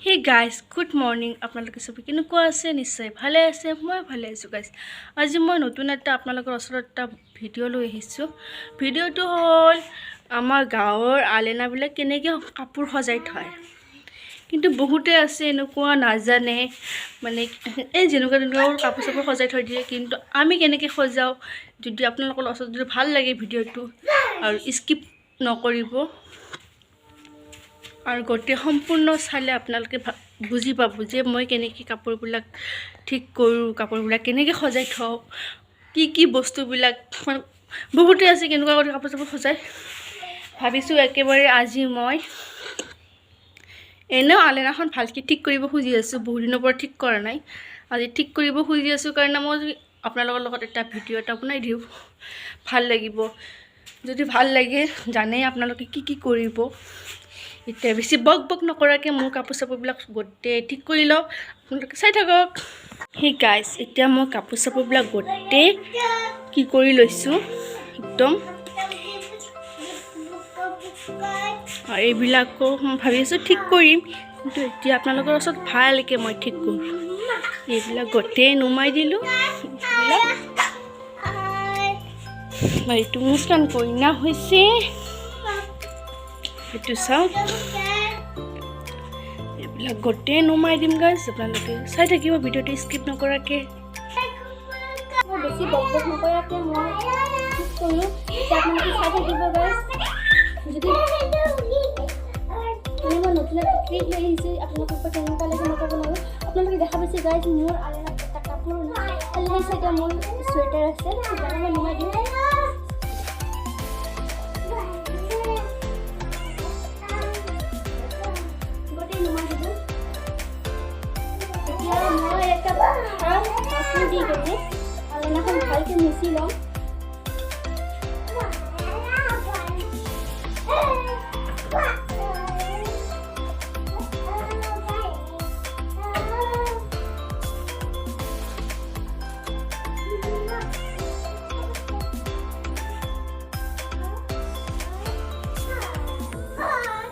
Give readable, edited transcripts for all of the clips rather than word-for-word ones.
Hey guys, good morning. আপোনালোকে সবে কেনেকুৱা আছে? নিশ্চয় ভালে আছে। মই ভালে আছো guys. আজি মই নতুন এটা আপোনালোকৰ ওচৰত এটা ভিডিও লৈ আহিছো। ভিডিওটো হ'ল আমাৰ গাঁৱৰ আলেনা বিলাক কেনেকৈ কাপোৰ সজাই থয়। কিন্তু বহুতে আছে এনেকুৱা নাজানে মানে এই যেনেকুৱা কাপোৰ সজাই থৈ দিয়ে, কিন্তু আমি কেনেকৈ সজাও। যদি আপোনালোকৰ ওচৰত যদি ভাল লাগে ভিডিওটো আৰু স্কিপ নকৰিব আৰু গোটেই সম্পূৰ্ণ চালে আপোনালোকে বুজি পাব যে মই কেনেকৈ কাপোৰবিলাক ঠিক কৰোঁ, কাপোৰবিলাক কেনেকৈ সজাই থওঁ, কি বস্তুবিলাক বহুতে আছে কেনেকুৱা কৰি কাপোৰ সজাই। ভাবিছোঁ একেবাৰে আজি মই এনেও আলেনাখন ভালকৈ ঠিক কৰিব খুজি আছোঁ, বহুত দিনৰ পৰা ঠিক কৰা নাই। আজি ঠিক কৰিব খুজি আছোঁ কাৰণে মই আপোনালোকৰ লগত এটা ভিডিঅ' এটা বনাই দিওঁ, ভাল লাগিব। যদি ভাল লাগে জানেই আপোনালোকে কি কৰিব। এতিয়া বেছি বক নকৰাকৈ মোৰ কাপোৰ চাপোৰবিলাক গোটেই ঠিক কৰি লওঁ, আপোনালোকে চাই থাকক। সেই গাইজ, এতিয়া মই কাপোৰ চাপোৰবিলাক গোটেই কি কৰি লৈছোঁ একদম। আৰু এইবিলাকো মই ভাবি আছোঁ ঠিক কৰিম, কিন্তু এতিয়া আপোনালোকৰ ওচৰত ভালকৈ মই ঠিক কৰোঁ। এইবিলাক গোটেই নুমাই দিলোঁ। এইটো মুস্কান কইনা হৈছে, এইটো চাওক। এইবিলাক গোটেই নুমাই দিম গাইজ, আপোনালোকে চাই থাকিব ভিডিঅ'টো স্কিপ নকৰাকৈ। বেছি বক নকৰাকৈ মই ঠিক কৰোঁ, আপোনালোকে চাই থাকিব গাইজ। যদি মই নতুন এটা ট্ৰিক লৈ আহিছোঁ, আপোনালোকৰ পৰা কেনেকুৱা লাগে মই ক'ব নোৱাৰোঁ। আপোনালোকে দেখা পাইছে গাইজ, মোৰ আলনাত এটা কাপোৰ সেই চাইডে মোৰ চুৱেটাৰ আছে, সেইকাৰণে মই নুমাই দিওঁ। মই এটা কাপোৰ দি কেনে আলনাখন ভালকৈ মুচি ল'ম।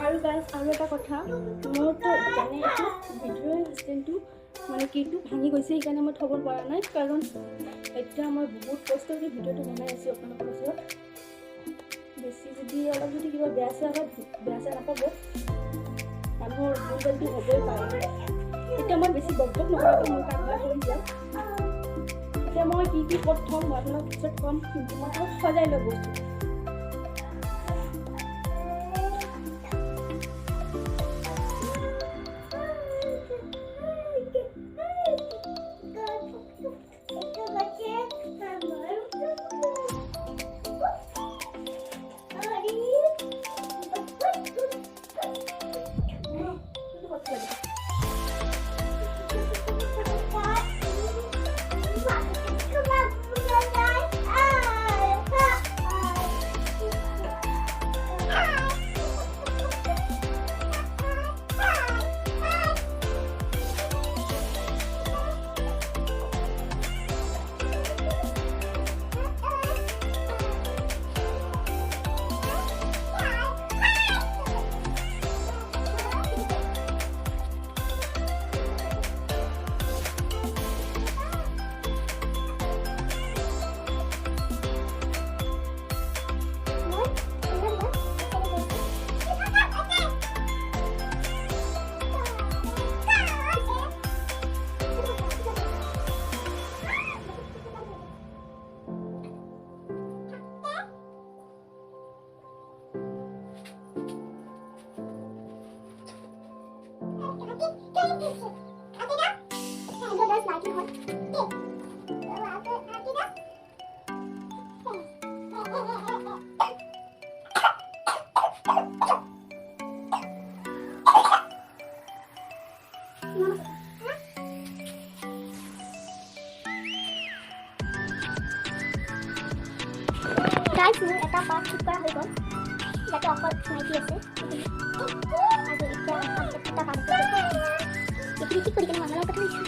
আৰু গাইজ, আৰু এটা কথা, মোৰতো জানে এইটো ভিডিঅ'ৰ ষ্টেণ্ডটো মানে কিটো ভাঙি গৈছে, সেইকাৰণে মই থ'ব পৰা নাই। কাৰণ এতিয়া মই বহুত কষ্ট কৰি ভিডিঅ'টো বনাই আছোঁ আপোনালোকৰ ওচৰত। বেছি যদি অলপ যদি কিবা বেয়া চেয়া নাপাব, মানুহৰ ভুলটো হ'বই পাৰে। এতিয়া মই বেছি বক নকৰাকৈ মোৰ কামবিলাক কৰি যাম। এতিয়া মই কি ক'ত থ'ম মই আপোনাক পিছত ক'ম, কিন্তু মই সজাই লওঁ বস্তু। গাইজ, মোৰ এটা পাৰ্ট ঠিক কৰা হৈ গ'ল, ইয়াতে অকল নাইকি আছে। আৰু এতিয়া এটা কাম এইখিনি ঠিক কৰি কেনে মানুহৰ কথা কৈছোঁ।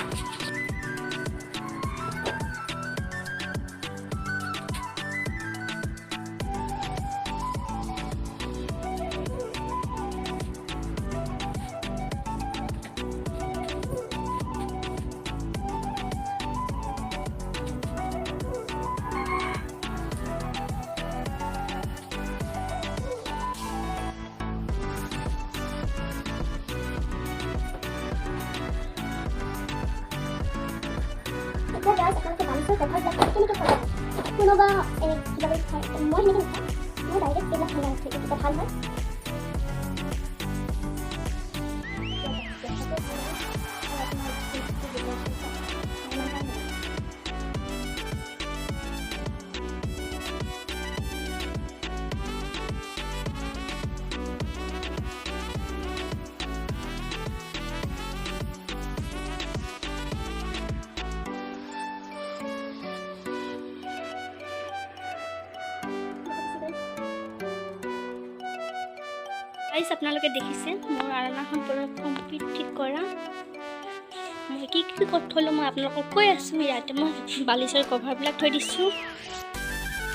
এতিয়া গাইজ আপোনালোকে বালিচৰ কভাৰবিলাক কেনেকৈ সজাব কোনোবা কিবা কৰি খায় মই সেনেকৈ নাখাওঁ মই ডাইৰেক্ট এইবিলাক সজাই উঠোঁ তেতিয়া ভাল হয় গাইজ আপোনালোকে দেখিছে মোৰ আলনাখন পুৰা কমপ্লিট ঠিক কৰা মই কি থ'লোঁ মই আপোনালোকক কৈ আছোঁ ইয়াতে মই বালিচৰ কভাৰবিলাক থৈ দিছোঁ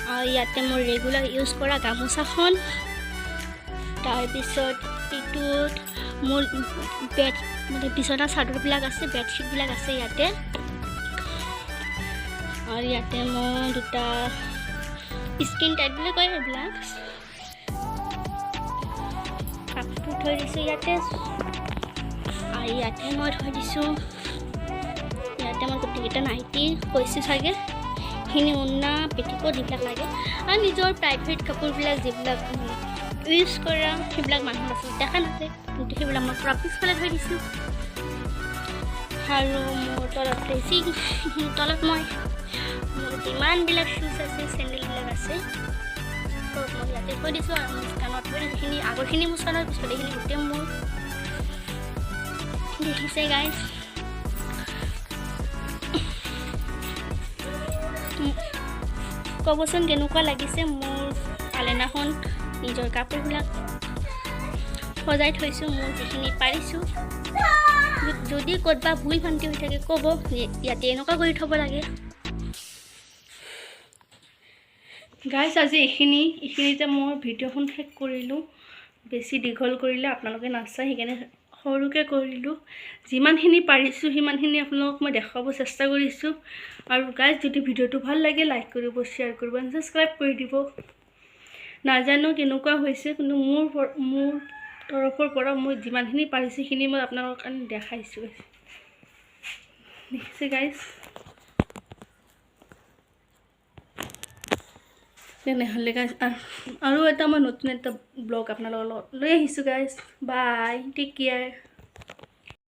আৰু ইয়াতে মোৰ ৰেগুলাৰ ইউজ কৰা গামোচাখন তাৰপিছত ইটোত মোৰ বেড মানে বিচনা চাদৰবিলাক আছে বেডশ্বীটবিলাক আছে ইয়াতে আৰু ইয়াতে মই দুটা স্কিন টাইট বুলি কয় এইবিলাক কাপোৰ থৈ দিছোঁ ইয়াতে আৰু ইয়াতে মই থৈ দিছোঁ ইয়াতে মই গোটেইকেইটা নাইটি কৈছোঁ চাগে সেইখিনি উন্না পেটিকোট যিবিলাক লাগে আৰু নিজৰ প্ৰাইভেট কাপোৰবিলাক যিবিলাক ইউজ কৰা সেইবিলাক মানুহ আছে দেখা নাযায় কিন্তু সেইবিলাক মই পুৰা পিছফালে থৈ দিছোঁ আৰু মোৰ তলত মই মোৰ যিমানবিলাক শ্বুজ আছে চেণ্ডেলবিলাক আছে চব মই ইয়াতে থৈ দিছোঁ আৰু মোৰ স্কানত থৈ যিখিনি আগৰখিনি মোৰ স্কানত পিছফালেখিনি গোটেই মোৰ দেখিছে গাইজ ক'বচোন কেনেকুৱা লাগিছে মোৰ আলনাখন নিজৰ কাপোৰবিলাক সজাই থৈছোঁ মোৰ যিখিনি পাৰিছোঁ যদি ক'ৰবাত ভুল ভ্ৰান্তি হৈ থাকে ক'ব ইয়াতে এনেকুৱা কৰি থ'ব লাগে গাইজ আজি এইখিনিতে মই ভিডিঅ'খন শেষ কৰিলোঁ বেছি দীঘল কৰিলে আপোনালোকে নাচায় সেইকাৰণে সৰুকৈ কৰিলোঁ যিমানখিনি পাৰিছোঁ সিমানখিনি আপোনালোকক মই দেখুৱাব চেষ্টা কৰিছোঁ আৰু গাইজ যদি ভিডিঅ'টো ভাল লাগে লাইক কৰিব শ্বেয়াৰ কৰিব ছাবস্ক্ৰাইব কৰি দিব নাজানো কেনেকুৱা হৈছে কিন্তু মোৰ তৰফৰ পৰা মই যিমানখিনি পাৰিছোঁ সেইখিনি মই আপোনালোকৰ কাৰণে দেখাইছোঁ দেখিছে গাইজ তেনেহ'লে গাইজ আৰু এটা মই নতুন এটা ব্লগ আপোনালোকৰ লগত লৈ আহিছোঁ গাইজ বাই টেক কেয়াৰ